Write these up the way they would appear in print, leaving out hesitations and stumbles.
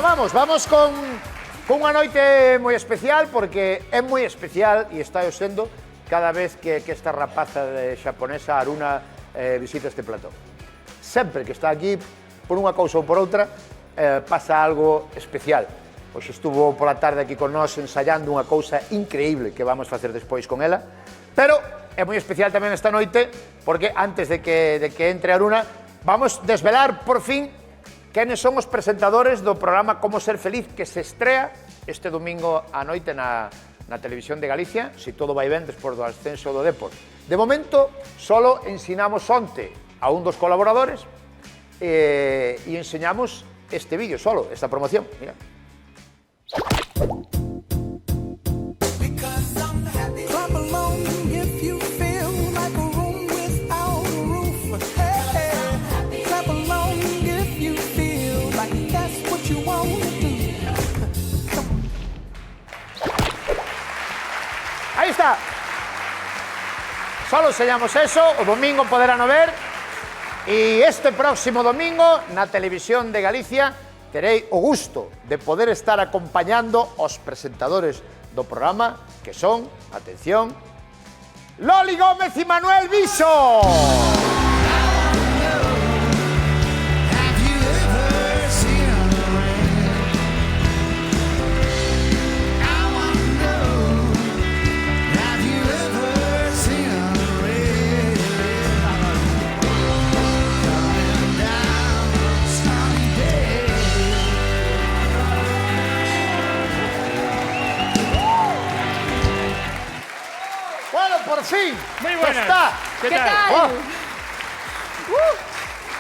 Bueno, vamos con unha noite moi especial, porque é moi especial e está sendo cada vez que esta rapaza xaponesa Aruna visita este plató. Sempre que está aquí, por unha cousa ou por outra, pasa algo especial. Hoxe estuvo pola tarde aquí con nós ensaiando unha cousa increíble que vamos facer despois con ela, pero é moi especial tamén esta noite porque antes de que entre Aruna vamos desvelar por fin quenes son os presentadores do programa Como Ser Feliz, que se estrea este domingo á noite na Televisión de Galicia, se todo vai ben despois do ascenso do Depor. De momento, solo ensinamos onte a un dos colaboradores e enseñamos este vídeo solo, esta promoción. Mira. Aí está. Solo enseñamos eso, o domingo poderán ver. E este próximo domingo, na Televisión de Galicia, terei o gusto de poder estar acompañando os presentadores do programa, que son, atención, Loli Gómez e Manuel Viso. Por fin, muy buenas. Está. ¿Qué tal? Oh.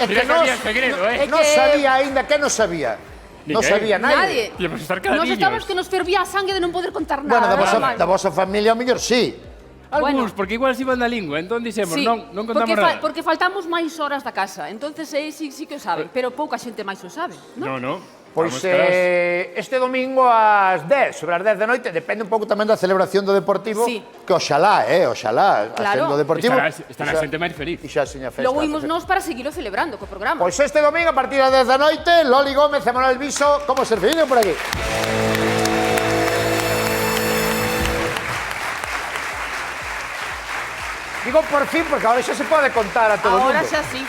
Es Mira que que había segredo, ¿eh? No sabía ainda que no sabía. Ni No que? sabía nadie. Íbamos a estar cada Nos niños. estamos que nos fervía a sangue de non poder contar Bueno, nada. da vosa familia, ao mellor, sí. Algúns, Bueno. porque igual se iban na lingua, entón dixemos, Sí, non contamos nada. porque faltamos máis horas da casa. Entonces sí que o saben, pero pouca xente máis o sabe, non? No. Pois Vamos, caras. este domingo ás 10, sobre as 10 da noite, depende un pouco tamén da celebración do Deportivo, Sí. que oxalá, Claro. do Deportivo. Estará a xente máis feliz. E xa seña festa. Logo imos nós para seguilo celebrando co programa. Pois este domingo, a partir das 10 da noite, Loli Gómez e Manuel Viso, Como Ser Feliz, por aquí. Digo por fin, porque ahora xa se pode contar a todo o mundo. Ahora xa sí.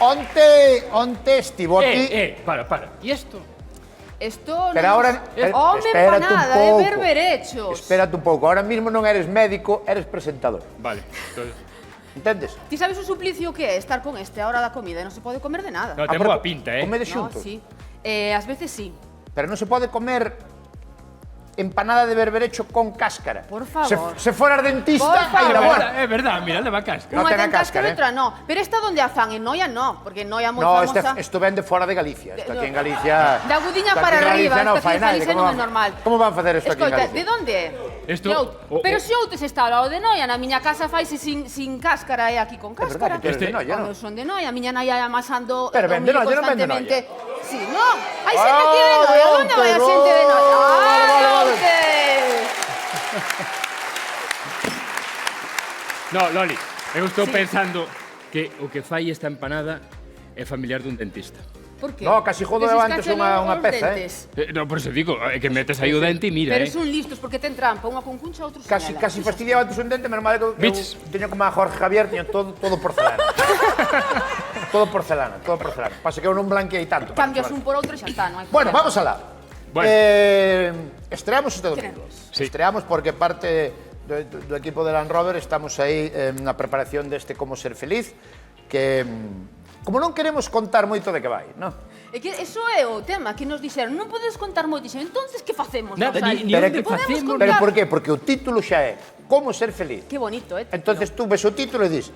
Onte estivo aquí... Para. ¿Y esto? Esto Pero non... ahora... Home, espérate un empanada de pouco. berberechos. Espérate un pouco. Ahora mismo non eres médico, eres presentador. Vale, entonces... Entendes? Ti sabes o suplicio que é estar con este a hora da comida e non se pode comer de nada. No, ten boa pinta, ¿eh? Comede No, xuntos. sí. Ás veces sí. Pero non se pode comer empanada de berberecho con cáscara. Por favor. Se fueras dentista, Por favor. ainda bueno. É verdad, mira, leva casca. No Unha ten a ten cáscara cáscara, e outra no. Pero esta onde a fan? En Noia no, porque en Noia moi No, famosa. isto ven de fora de Galicia. Isto aquí en No. Galicia... Da Agudiña isto aquí para en arriba, Galicia non isto aquí fai en nadie. Galicia non é normal. Como van facer isto aquí en Escoita, Galicia? de onde é? Isto- Pero se Outes está ao lado de Noia, na miña casa faise sin cáscara e aquí con verdad cáscara. que tú eres de Noia, non? Eu son de Noia, a miña nai amasando Pero o ven de millo Noia, non ven de constantemente. Noia. Sí, no, hai xente aquí de Noia, onde vai a xente de Noia? Vale. Outes! No, Loli, eu estou Sí. pensando que o que fai esta empanada é familiar dun dentista. Por qué? No, casi jodo Deses levantes cachelo unha os peza, dentes. No, por eso digo, que metes aí o dente e mira, Pero son listos porque ten trampa, unha con cuncha, outro sin ela. Casi fastidiaba antes un dente, menos mal que eu Biches. teño como a Jorge Javier, teño todo porcelana. todo porcelana. Pasa que eu non blanqueei tanto. Cambias un por outro e xa está, non hai Bueno, problema. vamos alá. Bueno. Estreamos este domingo. Sí. Estreamos porque parte do equipo de Land Rover estamos aí na preparación deste Como Ser Feliz, que como non queremos contar moito de que vai, non? É que eso é o tema, que nos dixeron, non podes contar moito, dixeron, entonces que facemos? Nada, Nos hai? ni Pero onde que facemos. contar. Pero por qué? Porque o título xa é Como Ser Feliz. Que bonito, Entonces tú ves o título e dis,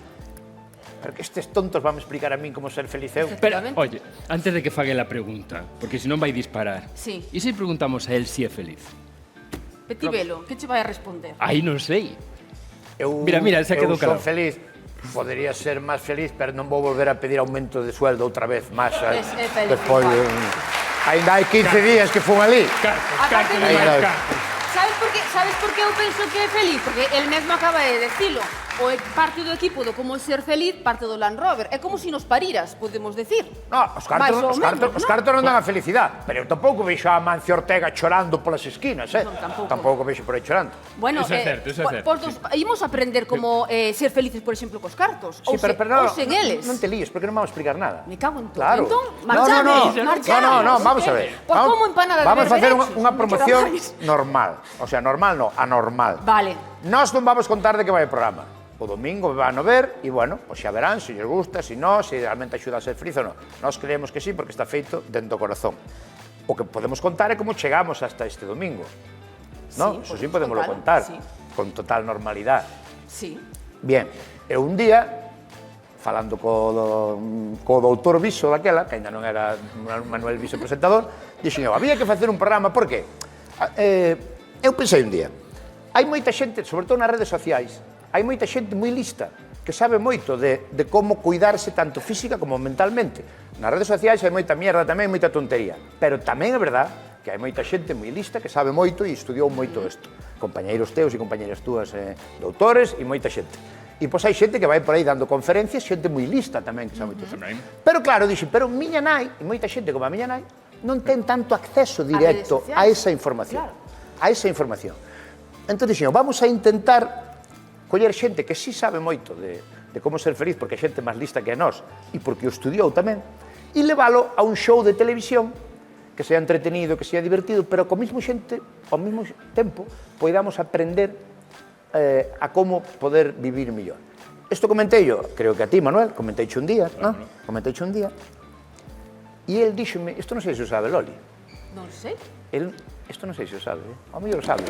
pero que estes tontos van a explicar a min como ser feliz eu. Pero, Efectivamente. oye, antes de que fague la pregunta, porque si non vai disparar. Sí. E se preguntamos a él si é feliz? Petivelo, que che vai a responder? Aí non sei. Eu, Mira, se quedou eu son calado. feliz. Podería ser máis feliz, pero non vou volver a pedir aumento de sueldo outra vez, máis. É feliz, Despois, igual. ainda hai 15 días que fun ali. Aparte Cartos de- máis cartos. Sabes por qué eu penso que é feliz? Porque el mesmo acaba de decilo. parte do equipo do Como Ser Feliz, parte do Land Rover. É como se nos pariras, podemos decir. No, os cartos non dan a felicidade, pero eu tampouco vexo a Mancio Ortega chorando polas esquinas, Non, tampouco. Tampouco vexo por aí chorando. Bueno, Eso é certo, eso é certo, Imos aprender como ser felices, por exemplo, cos cartos. Sí, pero ou sen eles. non te líes, porque non vamos a explicar nada. Me cago en todo. Claro. Entón, No, marchamos. vamos a ver. Pois como empanada de Vamos a facer berberechos, unha non promoción quero máis. normal. O sea, normal no, anormal. Vale. Nós non vamos contar de que vai o programa. O domingo van a ver e, bueno, pois xa verán se lles gusta, se non, se realmente axuda a ser feliz ou non. Nós creemos que sí, porque está feito dentro do corazón. O que podemos contar é como chegamos hasta este domingo. Non? Eso sí podemos contar, sí. con total normalidade. Sí. Bien, eu un día, falando co doutor Viso daquela, que ainda non era Manuel Viso presentador, dixen eu, había que facer un programa, por qué? Eu pensei un día, hai moita xente, sobre todo nas redes sociais, hai moita xente moi lista, que sabe moito de como cuidarse tanto física como mentalmente. Nas redes sociais hai moita mierda tamén, moita tontería, pero tamén é verdad que hai moita xente moi lista que sabe moito e estudiou moito isto. Compañeiros teus e compañeiras túas, doutores e moita xente. E pois hai xente que vai por aí dando conferencias, xente moi lista tamén, que sabe moito. Pero claro, dixen, pero miña nai, e moita xente como a miña nai, non ten tanto acceso directo a esa información. A esa información. Entón dixen, vamos a intentar coller xente que sí sabe moito de como ser feliz, porque é xente máis lista que a nós, e porque o estudiou tamén, e leválo a un show de televisión que sea entretenido, que sea divertido, pero co mesmo xente, ao mesmo tempo, poidamos aprender a como poder vivir mellor. Isto comentei yo, creo que a ti, Manuel, comenteiche un día, non? Comenteiche un día, e el díxome, isto non sei se o sabe, Loli. Non sei. Isto non sei se o sabe, ao mellor o sabe.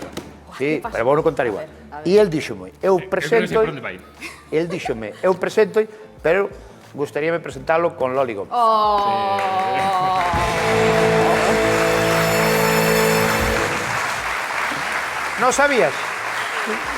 Sí, pasa? pero vou contar igual. A ver. E el díxome, eu presento, por onde vai. el díxome, eu presento, pero gustaríame presentalo con Loli Gómez. Non sabías?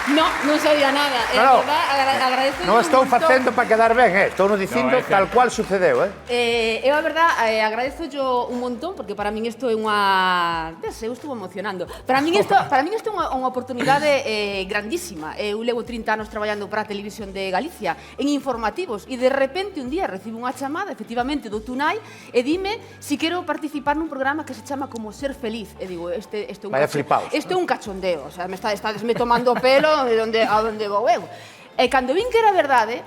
No, non sabía nada. No, verdad, agradezo non estou un montón. facendo para quedar ben, estou dicindo No, é tal certo. cual sucedeu, Eu, a verdad, agradezo yo un montón, porque para min isto é unha... Eu estuvo emocionando. Para min isto é unha oportunidade grandísima. Eu levo 30 anos traballando para a Televisión de Galicia en informativos e de repente un día recibo unha chamada, efectivamente, do Tunai e dime si quero participar nun programa que se chama Como Ser Feliz. E digo, este é un Vaya flipaos. Este é un cachondeo, o sea, estadesme tomando o pelo a onde vou eu. E cando vin que era verdade,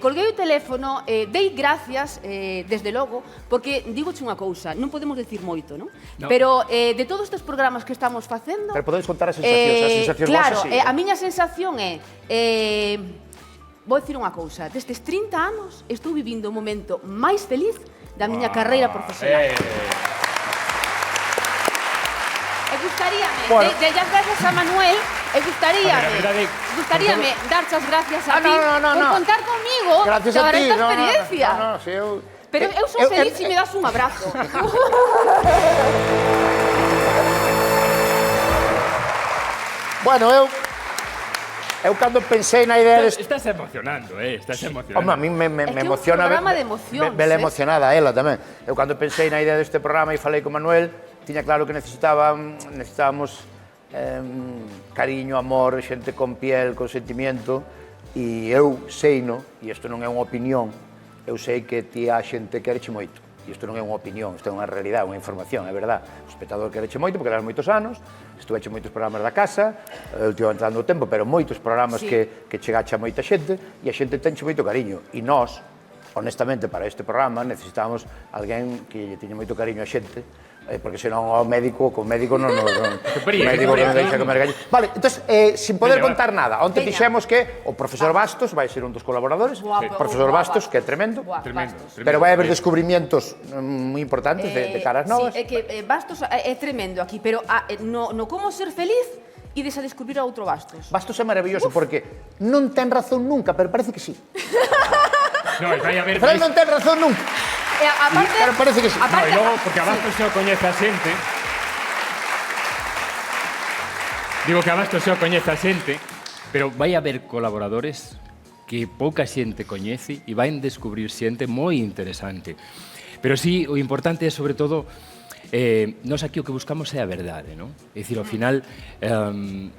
colguei o teléfono, dei gracias, desde logo, porque digoche unha cousa, non podemos decir moito, non? No. Pero de todos estes programas que estamos facendo... Pero podedes contar as sensacións claro, vosas, sí. a miña sensación é... vou dicir unha cousa, destes 30 anos estou vivindo o momento máis feliz da miña carreira profesional. E gustaríame, Bueno. de as gracias a Manuel, e Hombre, gustaríame darche as gracias a ti no. por contar comigo Gracias a sobre ti. esta experiencia. No, sí, Pero eu son feliz se me das un abrazo. Bueno, eu cando pensei na idea deste... Estás emocionando, estás emocionando. Home, a mí me É que é un emociona... programa de emocións, Vela emocionada ela tamén. Eu cando pensei na idea deste programa e falei con Manuel, tiña claro que necesitábamos cariño, amor, xente con piel, con sentimiento, e eu seino, e isto non é unha opinión, eu sei que ti a xente quereche moito. E isto non é unha opinión, isto é unha realidade, unha información, é verdad. O espectador quereche moito, porque eras moitos anos, estuveche moitos programas da casa, últimamente dando o tempo, pero moitos programas Sí. que chegache a moita xente, e a xente tenche moito cariño. E nós, honestamente, para este programa, necesitábamos alguén que lle tiña moito cariño a xente, porque senón o médico non médico que non deixa comer gallo. Vale, entonces, sin poder contar nada, onte Veña. dixemos que o profesor Bastos vai ser un dos colaboradores, Guapo, profesor guapa. Bastos, que é tremendo, Tremendo. pero vai haber descubrimientos moi importantes de caras novas. Sí, é que Bastos é tremendo aquí, pero no como ser feliz ides a descubrir a outro Bastos. Bastos é maravilloso porque non ten razón nunca, pero parece que sí. No, vai a haber... Fran non ten razón nunca. Aparte, Pero parece que sí. No, aparte, e logo, porque a Bastos xa o coñece a xente. Digo que a Bastos xa o coñece a xente, pero vai haber colaboradores que pouca xente coñece e vai descubrir xente moi interesante. Pero sí, o importante é, sobre todo, Nós aquí o que buscamos é a verdade, non? É dicir, ao final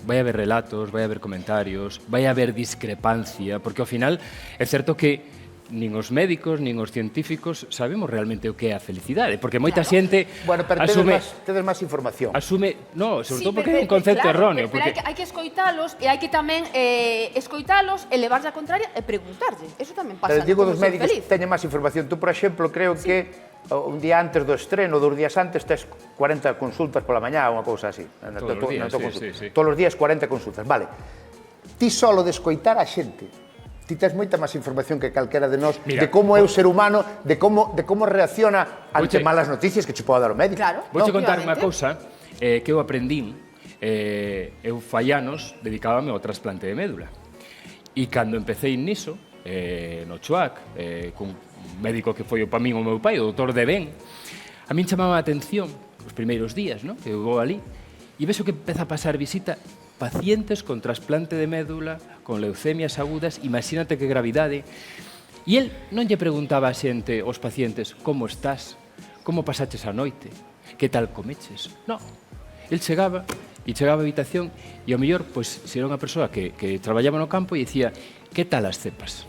vai haber relatos, vai haber comentarios, vai haber discrepancia, porque ao final é certo que nin os médicos, nin os científicos sabemos realmente o que é a felicidade, porque moita xente Bueno, pero tedes máis información. No, sobre todo porque é un concepto erróneo. Pero hai que escoitalos e hai que tamén escoitalos, elevarse a contraria e preguntarlle. Eso tamén pasa. Pero digo dos médicos que teñen máis información. Tú, por exemplo, creo que un día antes do estreno, 2 días antes, tes 40 consultas pola mañá, unha cousa así. Todos os días 40 consultas. Vale. Ti solo de escoitar a xente, ti tes moita máis información que calquera de nós de como é o ser humano, de como reacciona ante malas noticias que che pode dar o médico. Claro. Vouche contar unha cousa que eu aprendín. Eu fai anos dedicábame ao trasplante de médula. E cando empecé niso, no Chuac, cun médico que foi para min o meu pai, o doutor Deben, a min chamaba a atención os primeiros días, no? Que eu vou ali, e vexo que empeza a pasar visita pacientes con trasplante de médula, con leucemias agudas, imagínate que gravidade. E el non lle preguntaba a xente, aos pacientes, como estás, como pasaches a noite, que tal comeches. Non, el chegaba á habitación e ao mellor, pois, se era unha persoa que traballaba no campo e dicía, que tal as cepas?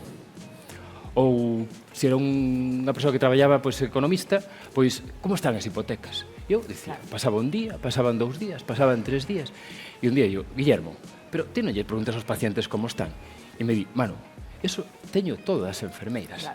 Ou se era unha persoa que traballaba, pois, economista, pois, como están as hipotecas? Eu dicía, pasaba un día, pasaban 2 días, pasaban 3 días. E un día eu, Guillermo, pero ti non lle preguntas aos pacientes como están? E me di, mano, eso teño todas as enfermeiras.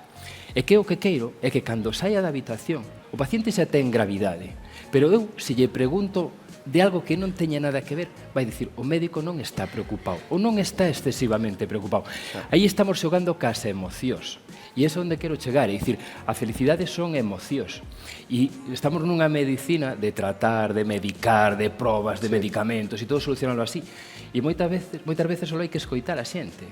E que o que queiro é que cando saia da habitación, o paciente xa ten gravidade, pero eu, se lle pregunto de algo que non teña nada que ver, vai dicir, o médico non está preocupado, ou non está excesivamente preocupado. Aí estamos xogando cas emocións. E é onde quero chegar, é dicir, a felicidade son emocións. E estamos nunha medicina de tratar, de medicar, de probas, de medicamentos, e todo solucionalo así. E moitas veces só hai que escoitar a xente.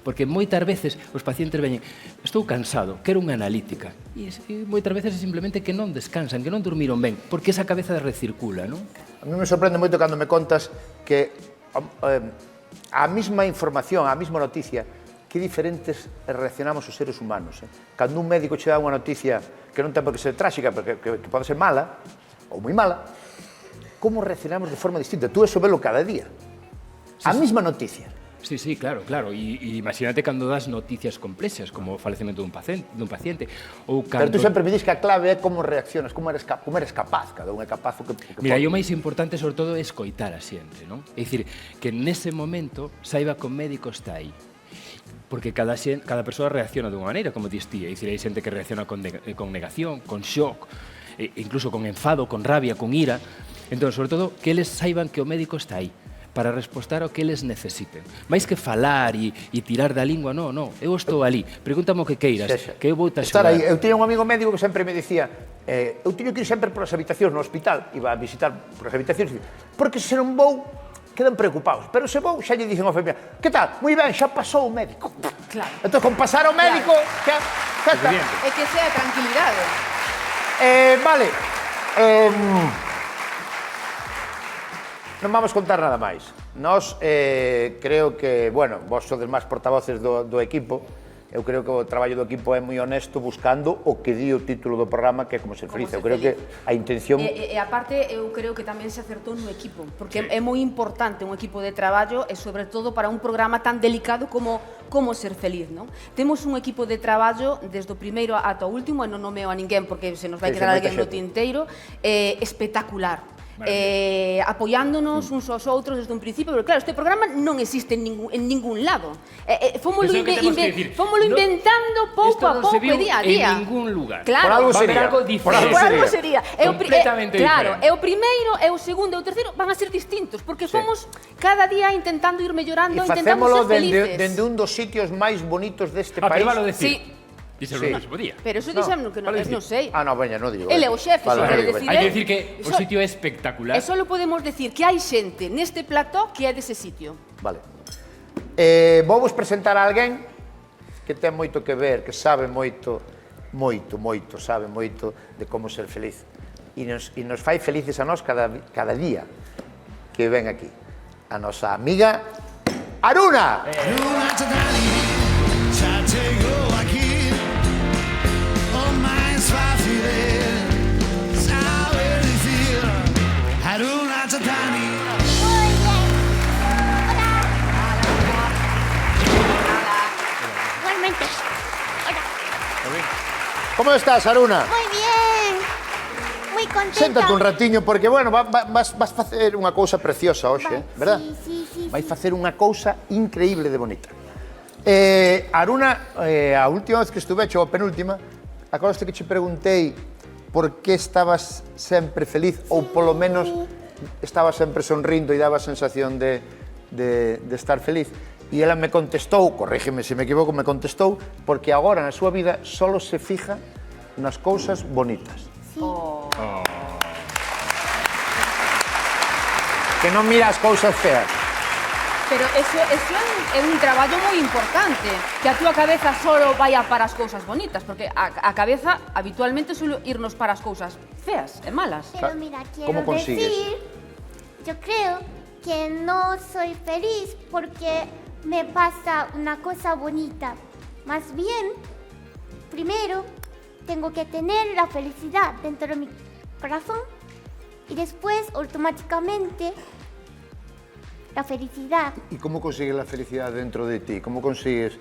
Porque moitas veces os pacientes veñen, estou cansado, quero unha analítica. E moitas veces é simplemente que non descansan, que non dormiron ben, porque esa cabeza recircula, non? A mí me sorprende moito cando me contas que a mesma información, a mesma noticia, que diferentes reaccionamos os seres humanos. Cando un médico che dá unha noticia que non ten por que ser tráxica, que pode ser mala, ou moi mala, como reaccionamos de forma distinta? Tú eso velo cada día. A mesma noticia. Sí, sí, claro. E imagínate cando das noticias complexas, como o falecemento dun paciente, ou cando... Pero tú sempre me dis que a clave é como reaccionas, como eres capaz, cada un é capaz o que Mira, e o máis importante, sobre todo, é escoitar a xente, non? É dicir, que nese momento saiba que o médico está aí. Porque cada persoa reacciona dunha maneira, como dis ti. É dicir, hai xente que reacciona con negación, con shock, incluso con enfado, con rabia, con ira. Entón, sobre todo, que eles saiban que o médico está aí para respostar ao que eles necesiten. Mais que falar e tirar da lingua, non, eu estou ali. Pregúntame o que queiras, que eu vou te axudar. Eu tiña un amigo médico que sempre me dicía, eu teño que ir sempre polas habitacións no hospital, iba a visitar polas habitacións, porque se non vou, quedan preocupados. Pero se vou, xa lle dicen ao enfermeira, que tal? Moi ben, xa pasou o médico. Claro. Entón, con pasar ao médico, xa está. É que sea tranquilidade. Vale. Non vamos contar nada máis. Nós creo que, bueno, vos sodes máis portavoces do equipo. Eu creo que o traballo do equipo é moi honesto buscando o que di o título do programa, que é Como ser feliz. Eu creo que a intención... E aparte, eu creo que tamén se acertou no equipo, porque é moi importante un equipo de traballo e sobre todo para un programa tan delicado como Como ser feliz, non? Temos un equipo de traballo desde o primeiro ata o último, e non nomeo a ninguén porque se nos vai quedar alguén no tinteiro, espectacular. Apoiándonos uns aos outros desde un principio, pero claro, este programa non existe en ningún lado. Fómolo inventando pouco a pouco e día a día. En ningún lugar. Claro, por algo sería. Completamente claro, diferente. e o primeiro, e o segundo e o terceiro van a ser distintos, porque fomos cada día intentando ir mellorando, intentando ser felices. Dende un dos sitios máis bonitos deste país. Pero valo decir. Sí. Díselo no mesmo día. Pero eso dixemos que non sei. Ah, no, veña, non digo. Ele é o xefe, se quere decir. Hai que decir que o sitio é espectacular. E só podemos decir que hai xente neste plató que é dese sitio. Vale. Vou vos presentar a alguén que ten moito que ver, que sabe moito, sabe moito de como ser feliz. E nos fai felices a nós cada día que ven aquí. A nosa amiga Aruna! Como estás, Aruna? Moi bien. Moi contenta. Séntate un ratiño, porque, bueno, vas facer unha cousa preciosa hoxe, verdad? Sí. Vai facer unha cousa increíble de bonita. Aruna, a última vez que estuveche, ou a penúltima, acordaste que che preguntei por que estabas sempre feliz, ou polo menos estabas sempre sonrindo e daba a sensación de estar feliz. E ela me contestou, corrígeme se me equivoco, me contestou, porque agora na súa vida solo se fija nas cousas bonitas. Que non mira as cousas feas. Pero eso é un traballo moi importante, que a túa cabeza solo vaya para as cousas bonitas, porque a cabeza habitualmente suele irnos para as cousas feas e malas. Pero mira, quiero ¿Cómo consigues? decir, yo creo que no soy feliz porque me pasa una cosa bonita. Más bien, primero tengo que tener la felicidad dentro de mi corazón y después automáticamente la felicidad. E como consigues a felicidade dentro de ti? Como consigues?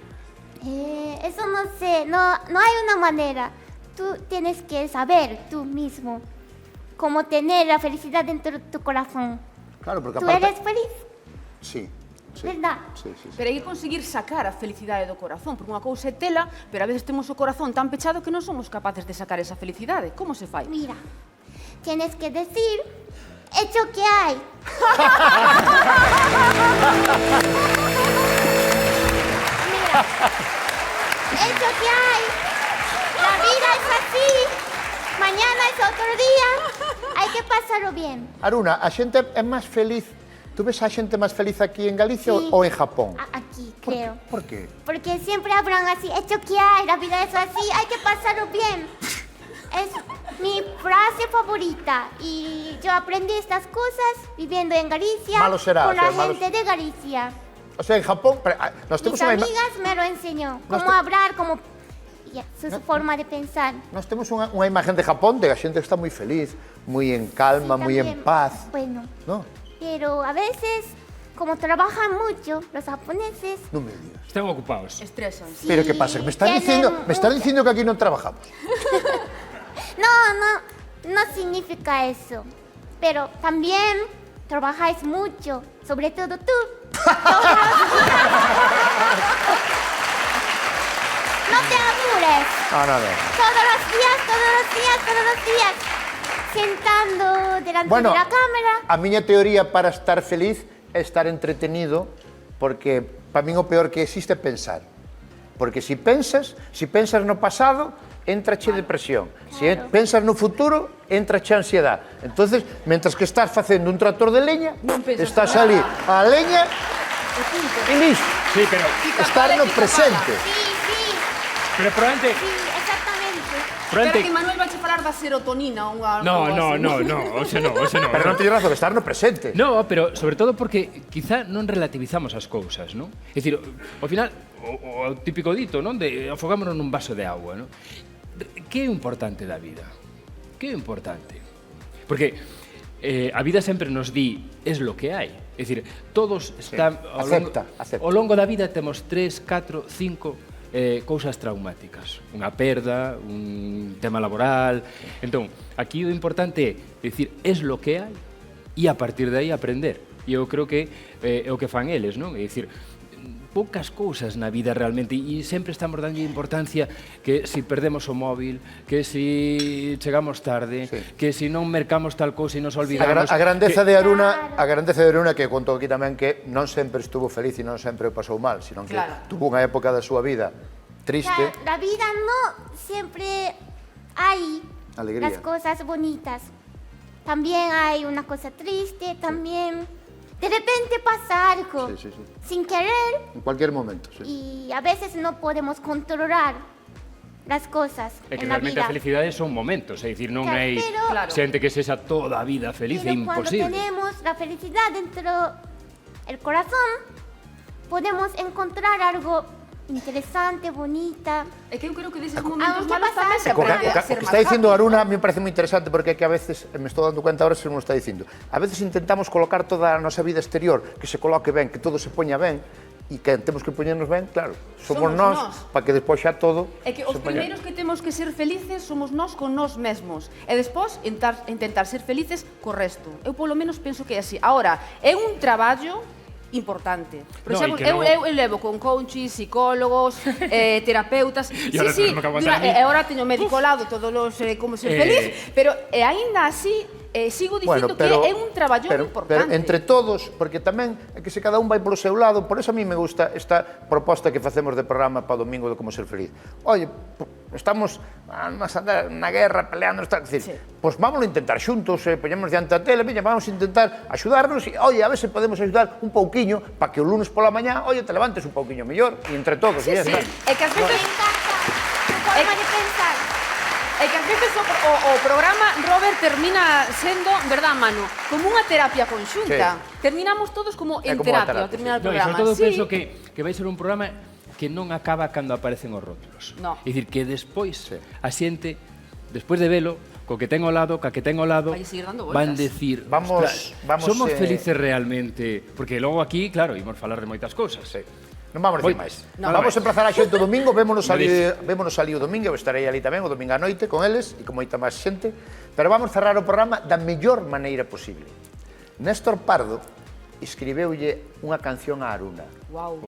Eso no sé, no hay una manera. Tú tienes que saber tú mismo cómo tener la felicidad dentro de tu corazón. Claro, porque ¿Tú aparte... eres feliz? Sí. ¿Verdad? Sí. Pero hai que conseguir sacar a felicidade do corazón, porque unha cousa é tela, pero a veces temos o corazón tan pechado que non somos capaces de sacar esa felicidade. Como se fai? Mira, tienes que decir, hecho que hay. Mira, hecho que hay. La vida es así. Mañana es otro día. Hay que pasarlo bien. Aruna, a xente é máis feliz. Tú ves a xente máis feliz aquí en Galicia Sí. ou en Japón? Aquí, creo. Por qué? Porque siempre hablan así, hecho que hay, la vida es así, hay que pasarlo bien. Es mi frase favorita y yo aprendí estas cosas viviendo en Galicia Malo será, con o sea, la malo- gente de Galicia. O sea, en Japón, nós temos Mis unha amigas me lo enseñó, Nos cómo te- hablar, cómo... y su forma de pensar. Nós temos unha imagen de Japón de a xente que está moi feliz, moi en calma, moi en También, paz, Bueno, ¿no? pero a veces, como trabajan mucho los japoneses, Non me digas. Están ocupados. Estresan. sí, Pero que pasa? Me estás tienen dicindo que aquí non trabajamos. No significa eso. Pero también trabajáis mucho, sobre todo tú. No te apures. No. Todos los días, sentando delante Bueno, de la cámara. a miña teoría para estar feliz é estar entretenido, porque para min o peor que existe é pensar. Porque si pensas no pasado, entrache depresión. Se pensas no futuro, entrache ansiedad. Entonces, mentras que estás facendo un tractor de leña, Non pensas estás nada. ali a leña e listo. Sí, pero Estar no presente. Sí, pero probablemente exactamente. Espera que Manuel vai che falar da serotonina ou algo No, así. ose non. Pero non teño razón, estar no presente. No, pero sobre todo porque quizá non relativizamos as cousas, non? É dicir, ao final, o típico dito, non? De afogámonos nun vaso de agua, non? Que é o importante da vida? Que é o importante? Porque a vida sempre nos di, es lo que hai. É dicir, todos están... Acepta. Ao longo da vida temos 3, 4, 5 cousas traumáticas. Unha perda, un tema laboral... Entón, aquí o importante é dicir, es lo que hai, e a partir de aí aprender. E eu creo que é o que fan eles, non? É dicir, poucas cousas na vida realmente e sempre estamos dando importancia que si perdemos o móvil, que si chegamos tarde, que si non mercamos tal cousa e nos olvidamos. A grandeza que... de Aruna que contou aquí tamén que non sempre estuvo feliz e non sempre o pasou mal, sino que Claro. tuvo unha época da súa vida triste. La vida no siempre hay Alegría. las cosas bonitas. También hay una cosa triste, también de repente pasa algo Sí. sin querer En cualquier momento, sí. y a veces no podemos controlar las cosas É que en la realmente vida. a felicidade son momentos, é dicir, non Claro, hai pero- Claro. xente que sexa toda a vida feliz, é Pero cuando imposible. tenemos la felicidad dentro del corazón, podemos encontrar algo interesante, bonita. É que eu creo que deses Aunque momentos malos pasa tamén se algo. aprende a ser O que máis está dicindo rápido. Aruna a mí me parece moi interesante porque é que a veces, me estou dando cuenta ahora se non está dicindo, a veces intentamos colocar toda a nosa vida exterior, que se coloque ben, que todo se poña ben, E que temos que poñernos ben, claro, somos Somos nós, nós. para que despois xa todo... É que os se poña- primeiros que temos que ser felices somos nós con nós mesmos. E despois intentar ser felices co resto. Eu polo menos penso que é así. Ahora, é un traballo importante. Por No, exemplo, e que eu levo con coaches, psicólogos, terapeutas. E ahora Sí, me acabo de aguantar a mí. e agora teño médico ao lado, todos os como ser feliz, pero aínda así sigo dicindo que é un traballo importante. Pero entre todos, porque tamén é que se cada un vai polo seu lado, por eso a mí me gusta esta proposta que facemos de programa para o domingo de Como Ser Feliz. Oye, estamos na guerra peleando, decir, Sí. pois vámonos a intentar xuntos, poñemos diante a tele, veña, vamos a intentar axudarnos e, oye, a ver se podemos axudar un pouquiño para que o lunes pola mañá, oye, te levantes un pouquiño mellor e entre todos, Sí, e ya sí. está. É que ás Me veces encanta tu forma de pensar. É que ás veces o programa, Robert, termina sendo, verdad, Manu, como unha terapia conxunta. Sí. Terminamos todos como É en como unha terapia ao terapia, terminar o No, e programa. sobre todo Sí. penso que vai ser un programa que non acaba cando aparecen os rótulos. No. É dicir, que despois a xente, despois de velo, co que ten ao lado, ca que ten ao lado, Vai seguir dando van voltas. decir, Vamos- "Ostras, vamos, somos felices realmente", porque logo aquí, claro, imos falar de moitas cousas. Sí. Non vamos a decir Voy. máis. No. Vamos a empezar a xente o domingo, vémonos ali Vale. o domingo, eu estarei ali tamén o domingo a noite con eles e con moita máis xente, pero vamos cerrar o programa da mellor maneira posible. Néstor Pardo escribeulle unha canción a Aruna. Wow.